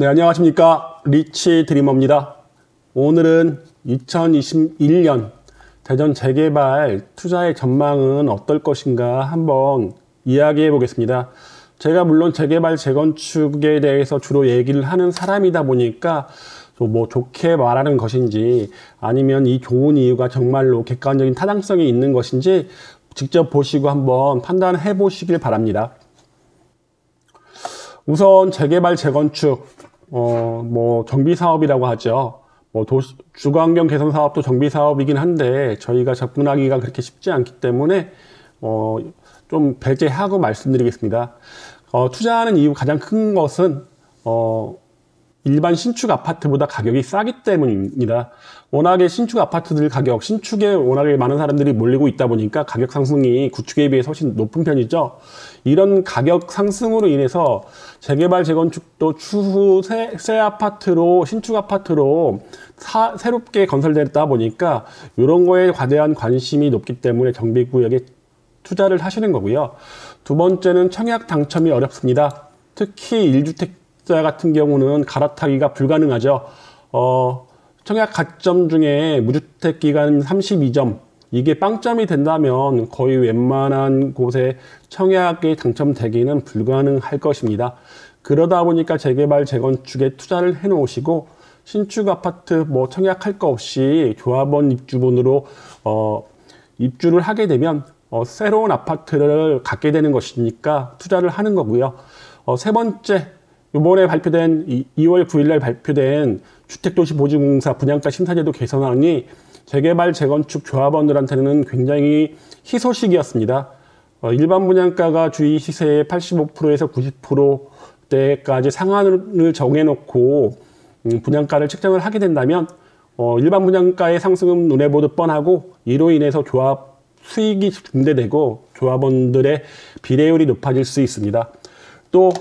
네, 안녕하십니까. 리치 드리머입니다. 오늘은 2021년 대전 재개발 투자의 전망은 어떨 것인가 한번 이야기해 보겠습니다. 제가 물론 재개발 재건축에 대해서 주로 얘기를 하는 사람이다 보니까 뭐 좋게 말하는 것인지 아니면 이 좋은 이유가 정말로 객관적인 타당성이 있는 것인지 직접 보시고 한번 판단해 보시길 바랍니다. 우선 재개발 재건축 뭐 정비 사업이라고 하죠. 뭐 주거환경 개선 사업도 정비 사업이긴 한데 저희가 접근하기가 그렇게 쉽지 않기 때문에 좀 배제하고 말씀드리겠습니다. 투자하는 이유 가장 큰 것은 일반 신축 아파트보다 가격이 싸기 때문입니다. 워낙에 신축 아파트들 가격, 신축에 워낙에 많은 사람들이 몰리고 있다 보니까 가격 상승이 구축에 비해 훨씬 높은 편이죠. 이런 가격 상승으로 인해서 재개발 재건축도 추후 새 아파트로, 신축 아파트로 새롭게 건설되다 보니까 이런 거에 과대한 관심이 높기 때문에 정비구역에 투자를 하시는 거고요. 두 번째는 청약 당첨이 어렵습니다. 특히 1주택자 같은 경우는 갈아타기가 불가능하죠. 청약 가점 중에 무주택 기간 32점, 이게 빵점이 된다면 거의 웬만한 곳에 청약에 당첨되기는 불가능할 것입니다. 그러다 보니까 재개발 재건축에 투자를 해 놓으시고 신축 아파트 뭐 청약할 거 없이 조합원 입주분으로 입주를 하게 되면 새로운 아파트를 갖게 되는 것이니까 투자를 하는 거고요. 세 번째, 이번에 발표된 2월 9일날 발표된 주택도시보증공사 분양가 심사제도 개선안이 재개발 재건축 조합원들한테는 굉장히 희소식이었습니다. 일반 분양가가 주위 시세의 85%에서 90%대까지 상한을 정해놓고 분양가를 책정을 하게 된다면 일반 분양가의 상승은 눈에 보듯 뻔하고 이로 인해서 조합 수익이 증대되고 조합원들의 비례율이 높아질 수 있습니다. 또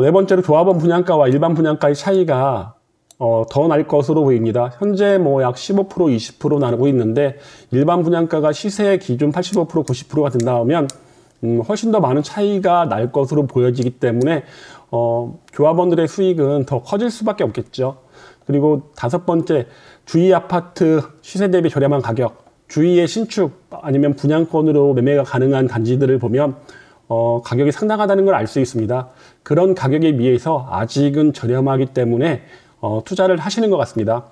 네 번째로 조합원 분양가와 일반 분양가의 차이가 더 날 것으로 보입니다. 현재 뭐 약 15%, 20% 나누고 있는데 일반 분양가가 시세 기준 85%, 90%가 된다면 훨씬 더 많은 차이가 날 것으로 보여지기 때문에 조합원들의 수익은 더 커질 수밖에 없겠죠. 그리고 다섯 번째, 주위 아파트 시세 대비 저렴한 가격, 주위의 신축 아니면 분양권으로 매매가 가능한 단지들을 보면 가격이 상당하다는 걸 알 수 있습니다. 그런 가격에 비해서 아직은 저렴하기 때문에 투자를 하시는 것 같습니다.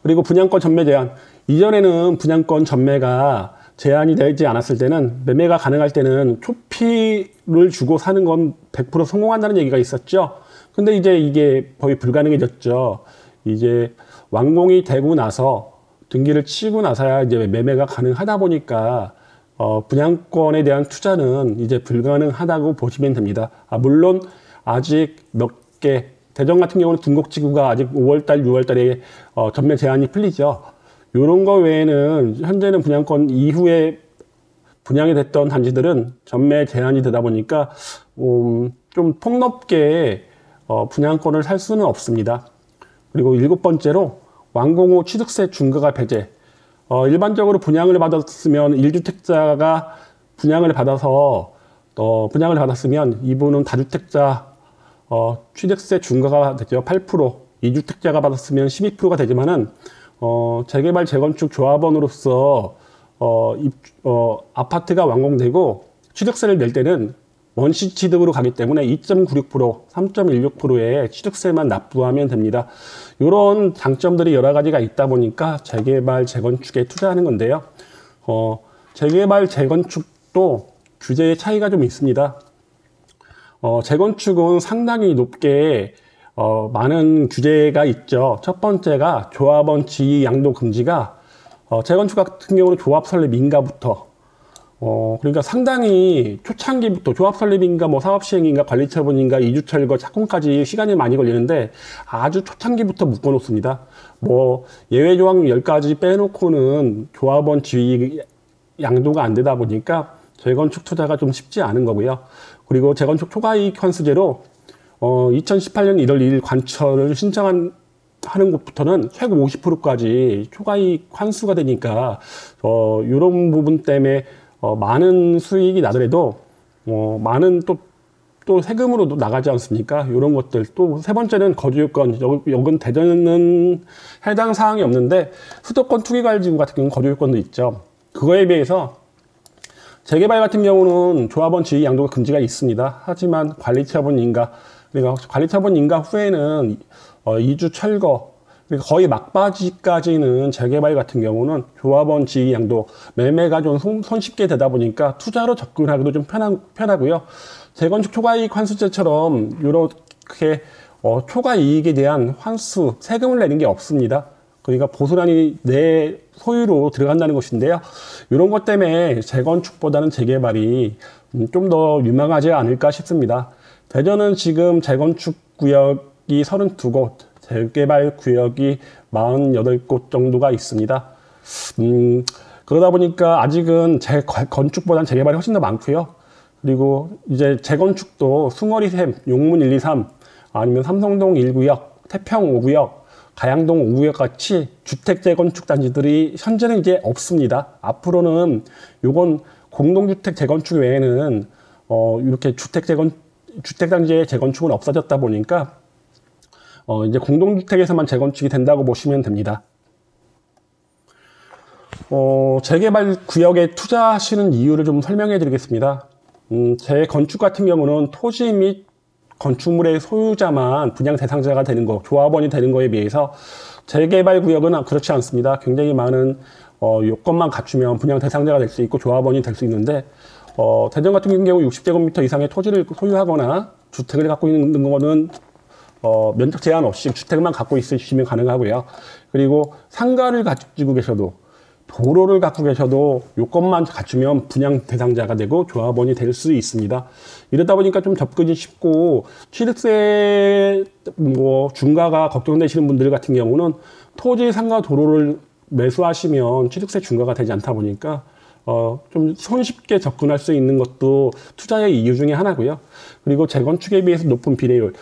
그리고 분양권 전매 제한. 이전에는 분양권 전매가 제한이 되지 않았을 때는 매매가 가능할 때는 초피를 주고 사는 건 100% 성공한다는 얘기가 있었죠. 근데 이제 이게 거의 불가능해졌죠. 이제 완공이 되고 나서 등기를 치고 나서야 이제 매매가 가능하다 보니까 분양권에 대한 투자는 이제 불가능하다고 보시면 됩니다. 물론 아직 몇 개, 대전 같은 경우는 등록지구가 아직 5월달, 6월달에 전매 제한이 풀리죠. 이런 거 외에는 현재는 분양권 이후에 분양이 됐던 단지들은 전매 제한이 되다 보니까 좀 폭넓게 분양권을 살 수는 없습니다. 그리고 일곱 번째로 완공 후 취득세 중과가 배제. 일반적으로 분양을 받았으면 1주택자가 분양을 받았으면 이분은 다주택자 취득세 중과가 되죠. 8%, 2주택자가 받았으면 12%가 되지만은 재개발 재건축 조합원으로서 아파트가 완공되고 취득세를 낼 때는 원시 취득으로 가기 때문에 2.96%, 3.16%의 취득세만 납부하면 됩니다. 이런 장점들이 여러 가지가 있다 보니까 재개발 재건축에 투자하는 건데요. 재개발 재건축도 규제의 차이가 좀 있습니다. 재건축은 상당히 높게 많은 규제가 있죠. 첫 번째가 조합원 지위 양도 금지가 재건축 같은 경우는 조합 설립 인가부터 그러니까 상당히 초창기부터 조합 설립인가 뭐 사업 시행인가 관리 처분인가 이주 철거 착공까지 시간이 많이 걸리는데 아주 초창기부터 묶어 놓습니다. 뭐 예외 조항 10가지 빼놓고는 조합원 지위 양도가 안 되다 보니까 재건축 투자가 좀 쉽지 않은 거고요. 그리고 재건축 초과이익 환수제로 2018년 1월 2일 관철을 신청하는 곳부터는 최고 50%까지 초과이익 환수가 되니까 이런 부분 때문에 많은 수익이 나더라도 많은 또 또 세금으로도 나가지 않습니까? 이런 것들. 또 세 번째는 거주요건. 여긴 대전은 해당 사항이 없는데 수도권 투기과열지구 같은 경우는 거주요건도 있죠. 그거에 비해서 재개발 같은 경우는 조합원 지위 양도가 금지가 있습니다. 하지만 관리처분 인가, 그러니까 관리처분 인가 후에는 이주 철거, 그러니까 거의 막바지까지는 재개발 같은 경우는 조합원 지위 양도, 매매가 좀 손쉽게 되다 보니까 투자로 접근하기도 좀 편하고요. 재건축 초과이익 환수제처럼 이렇게 초과이익에 대한 환수, 세금을 내는 게 없습니다. 그러니까 보수란이 내 소유로 들어간다는 것인데요. 이런 것 때문에 재건축보다는 재개발이 좀 더 유망하지 않을까 싶습니다. 대전은 지금 재건축 구역이 32곳, 재개발 구역이 48곳 정도가 있습니다. 그러다 보니까 아직은 재건축보다는 재개발이 훨씬 더 많고요. 그리고 이제 재건축도 숭어리샘, 용문 1, 2, 3, 아니면 삼성동 1구역, 태평 5구역, 가양동 5구역 같이 주택 재건축 단지들이 현재는 이제 없습니다. 앞으로는 요건 공동주택 재건축 외에는 이렇게 주택 단지의 재건축은 없어졌다 보니까 이제 공동주택에서만 재건축이 된다고 보시면 됩니다. 재개발 구역에 투자하시는 이유를 좀 설명해 드리겠습니다. 재건축 같은 경우는 토지 및 건축물의 소유자만 분양 대상자가 되는 거, 조합원이 되는 거에 비해서 재개발 구역은 그렇지 않습니다. 굉장히 많은 요건만 갖추면 분양 대상자가 될 수 있고 조합원이 될 수 있는데 대전 같은 경우 60제곱미터 이상의 토지를 소유하거나 주택을 갖고 있는 거는 면적 제한 없이 주택만 갖고 있으시면 가능하고요. 그리고 상가를 가지고 계셔도, 도로를 갖고 계셔도 요건만 갖추면 분양 대상자가 되고 조합원이 될 수 있습니다. 이러다 보니까 좀 접근이 쉽고, 취득세 중과가 걱정되시는 분들 같은 경우는 토지, 상가, 도로를 매수하시면 취득세 중과가 되지 않다 보니까 좀 손쉽게 접근할 수 있는 것도 투자의 이유 중에 하나고요. 그리고 재건축에 비해서 높은 비례율,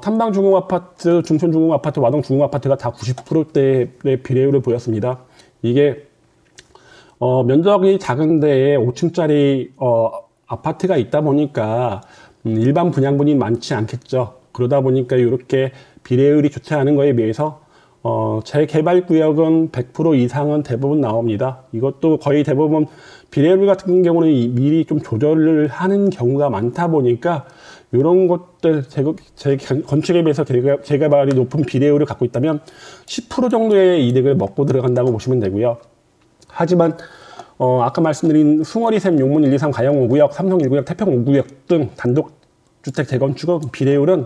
탐방 중공아파트, 중촌 중공아파트, 와동 중공아파트가 다 90%대의 비례율을 보였습니다. 이게 면적이 작은데 5층짜리 아파트가 있다 보니까 일반 분양분이 많지 않겠죠. 그러다 보니까 이렇게 비례율이 좋지 않은 거에 비해서 재개발 구역은 100% 이상은 대부분 나옵니다. 이것도 거의 대부분 비례율 같은 경우는 미리 좀 조절을 하는 경우가 많다 보니까 이런 것들 건축에 비해서 재개발이 높은 비례율을 갖고 있다면 10% 정도의 이득을 먹고 들어간다고 보시면 되고요. 하지만 아까 말씀드린 숭어리샘, 용문 1, 2, 3, 가양 5구역, 삼성 1구역, 태평 5구역 등 단독주택 재건축은 비례율은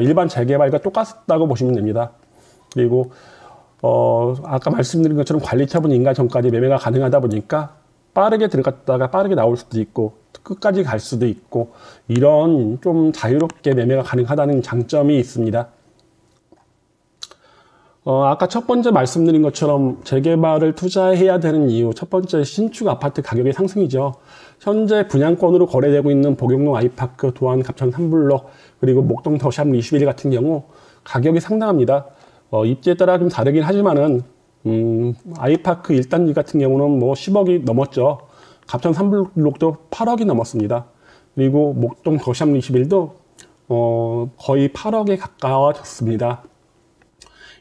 일반 재개발과 똑같다고 보시면 됩니다. 그리고 아까 말씀드린 것처럼 관리처분 인가 전까지 매매가 가능하다 보니까 빠르게 들어갔다가 빠르게 나올 수도 있고 끝까지 갈 수도 있고, 이런 좀 자유롭게 매매가 가능하다는 장점이 있습니다. 아까 첫 번째 말씀드린 것처럼 재개발을 투자해야 되는 이유, 첫 번째 신축 아파트 가격의 상승이죠. 현재 분양권으로 거래되고 있는 복용동 아이파크, 도안 갑천 3블록, 그리고 목동 더샵 21 같은 경우 가격이 상당합니다. 입지에 따라 좀 다르긴 하지만은 아이파크 1단지 같은 경우는 뭐 10억이 넘었죠. 갑천 3블록도 8억이 넘었습니다. 그리고 목동 더샵 21도 거의 8억에 가까워졌습니다.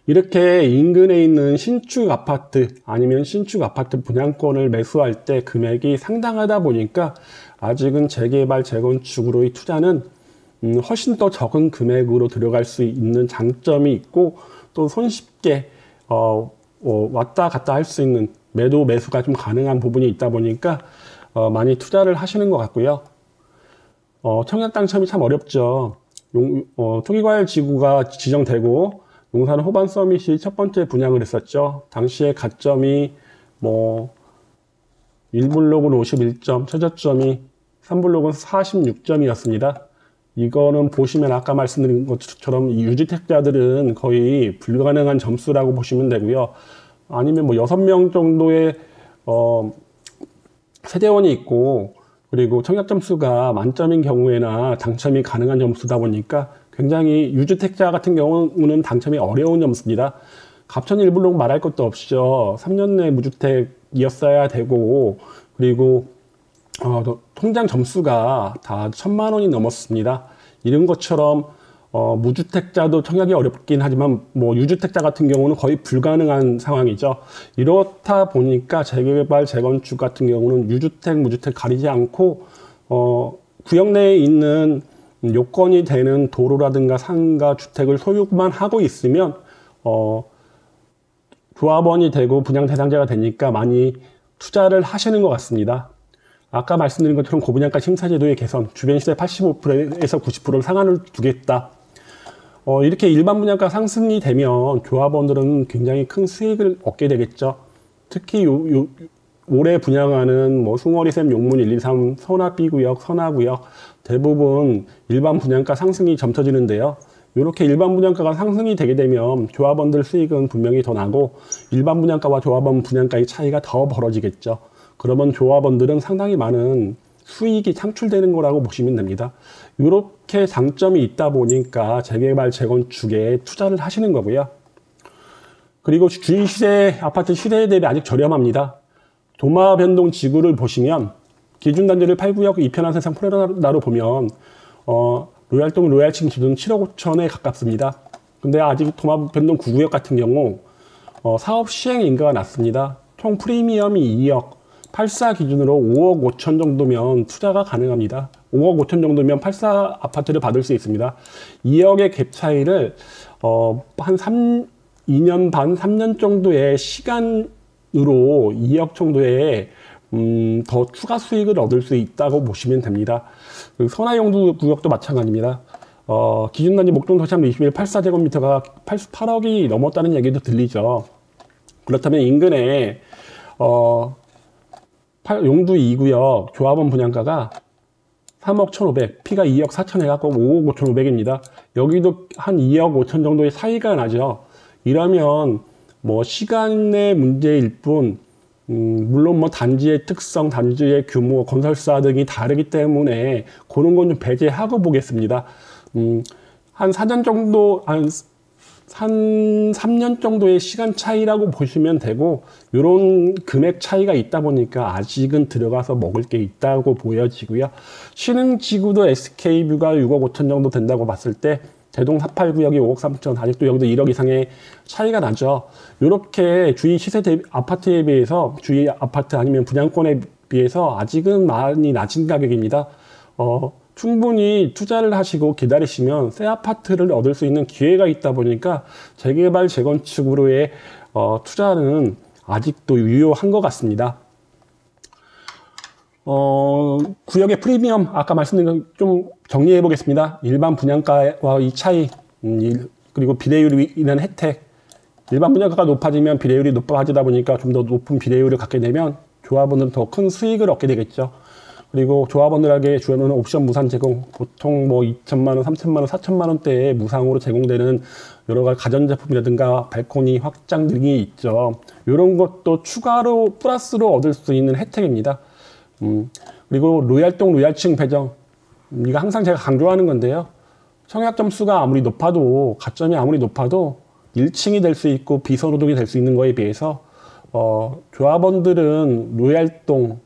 이렇게 인근에 있는 신축 아파트 아니면 신축 아파트 분양권을 매수할 때 금액이 상당하다 보니까 아직은 재개발, 재건축으로의 투자는 훨씬 더 적은 금액으로 들어갈 수 있는 장점이 있고, 또 손쉽게 왔다 갔다 할 수 있는 매수가 좀 가능한 부분이 있다 보니까 많이 투자를 하시는 것 같고요. 청약 당첨이 참 어렵죠. 투기과열 지구가 지정되고 용산 호반 서밋이 첫 번째 분양을 했었죠. 당시에 가점이 1블록은 51점, 최저점이 3블록은 46점이었습니다. 이거는 보시면 아까 말씀드린 것처럼 유주택자들은 거의 불가능한 점수라고 보시면 되고요. 아니면 6명 정도의 세대원이 있고, 그리고 청약 점수가 만점인 경우에나 당첨이 가능한 점수다 보니까 굉장히 유주택자 같은 경우는 당첨이 어려운 점수입니다. 갑천 1블록 말할 것도 없이요. 3년 내 무주택이었어야 되고, 그리고 통장 점수가 다 1,000만 원이 넘었습니다. 이런 것처럼 무주택자도 청약이 어렵긴 하지만 뭐 유주택자 같은 경우는 거의 불가능한 상황이죠. 이렇다 보니까 재개발, 재건축 같은 경우는 유주택, 무주택 가리지 않고 구역 내에 있는 요건이 되는 도로라든가 상가, 주택을 소유만 하고 있으면 조합원이 되고 분양 대상자가 되니까 많이 투자를 하시는 것 같습니다. 아까 말씀드린 것처럼 고분양가 심사제도의 개선, 주변 시세 85%에서 90%를 상한을 두겠다. 이렇게 일반 분양가 상승이 되면 조합원들은 굉장히 큰 수익을 얻게 되겠죠. 특히 올해 분양하는 뭐 숭어리샘, 용문 1, 2, 3, 선화 B구역, 선화구역 대부분 일반 분양가 상승이 점쳐지는데요. 이렇게 일반 분양가가 상승이 되게 되면 조합원들 수익은 분명히 더 나고 일반 분양가와 조합원 분양가의 차이가 더 벌어지겠죠. 그러면 조합원들은 상당히 많은 수익이 창출되는 거라고 보시면 됩니다. 이렇게 장점이 있다 보니까 재개발, 재건축에 투자를 하시는 거고요. 그리고 주위 시세, 아파트 시세에 대비 아직 저렴합니다. 도마 변동 지구를 보시면 기준 단지를 8구역 이편한 세상 프레라로 보면 로얄동 로얄층 기준 7억 5천에 가깝습니다. 근데 아직 도마 변동 9구역 같은 경우 사업 시행 인가가 났습니다. 총 프리미엄이 2억, 84 기준으로 5억 5천 정도면 투자가 가능합니다. 5억 5천 정도면 84 아파트를 받을 수 있습니다. 2억의 갭 차이를 한 2년 반, 3년 정도의 시간으로 2억 정도의 더 추가 수익을 얻을 수 있다고 보시면 됩니다. 선화용두 구역도 마찬가지입니다. 기준 단지 목동 도시함 21 84제곱미터가 88억이 넘었다는 얘기도 들리죠. 그렇다면 인근에 용두 2구역 조합원 분양가가 3억 1,500, P가 2억 4천 해갖고 5억 5,500입니다. 여기도 한 2억 5천 정도의 차이가 나죠. 이러면 뭐 시간의 문제일 뿐, 물론 뭐 단지의 특성, 단지의 규모, 건설사 등이 다르기 때문에 그런 건 좀 배제하고 보겠습니다. 한 4년 정도, 한 3년 정도의 시간 차이라고 보시면 되고, 이런 금액 차이가 있다 보니까 아직은 들어가서 먹을 게 있다고 보여지고요. 신흥지구도 SK뷰가 6억 5천 정도 된다고 봤을 때 대동 48구역이 5억 3천, 아직도 여기도 1억 이상의 차이가 나죠. 이렇게 주위 시세 아파트에 비해서, 주위 아파트 아니면 분양권에 비해서 아직은 많이 낮은 가격입니다. 충분히 투자를 하시고 기다리시면 새 아파트를 얻을 수 있는 기회가 있다 보니까 재개발, 재건축으로의 투자는 아직도 유효한 것 같습니다. 구역의 프리미엄, 아까 말씀드린 좀 정리해 보겠습니다. 일반 분양가와 이 차이, 그리고 비례율로 인한 혜택. 일반 분양가가 높아지면 비례율이 높아지다 보니까 좀 더 높은 비례율을 갖게 되면 조합원은 더 큰 수익을 얻게 되겠죠. 그리고 조합원들에게 주는 옵션 무상 제공, 보통 뭐 2천만 원, 3천만 원, 4천만 원대에 무상으로 제공되는 여러 가지 가전제품이라든가 발코니 확장 등이 있죠. 이런 것도 추가로 플러스로 얻을 수 있는 혜택입니다. 그리고 로얄동 로얄층 배정, 이거 항상 제가 강조하는 건데요. 청약 점수가 아무리 높아도, 가점이 아무리 높아도 1층이 될 수 있고 비선호동이 될 수 있는 거에 비해서 조합원들은 로얄동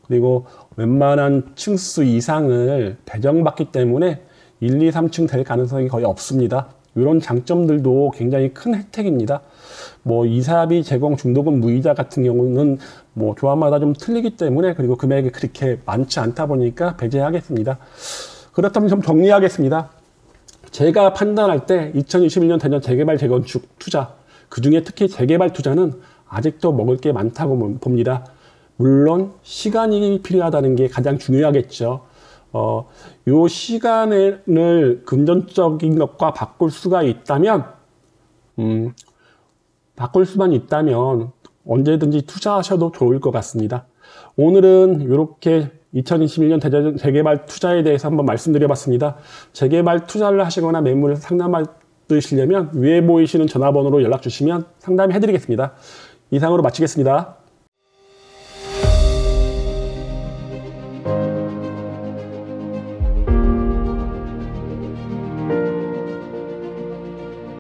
그리고 웬만한 층수 이상을 배정받기 때문에 1, 2, 3층 될 가능성이 거의 없습니다. 이런 장점들도 굉장히 큰 혜택입니다. 뭐 이사비 제공 중도금 무이자 같은 경우는 뭐 조합마다 좀 틀리기 때문에, 그리고 금액이 그렇게 많지 않다 보니까 배제하겠습니다. 그렇다면 좀 정리하겠습니다. 제가 판단할 때 2021년 대년 재개발 재건축 투자, 그중에 특히 재개발 투자는 아직도 먹을 게 많다고 봅니다. 물론 시간이 필요하다는 게 가장 중요하겠죠. 요 시간을 금전적인 것과 바꿀 수가 있다면, 바꿀 수만 있다면 언제든지 투자하셔도 좋을 것 같습니다. 오늘은 이렇게 2021년 재개발 투자에 대해서 한번 말씀드려봤습니다. 재개발 투자를 하시거나 매물을 상담받으시려면 위에 보이시는 전화번호로 연락 주시면 상담해드리겠습니다. 이상으로 마치겠습니다.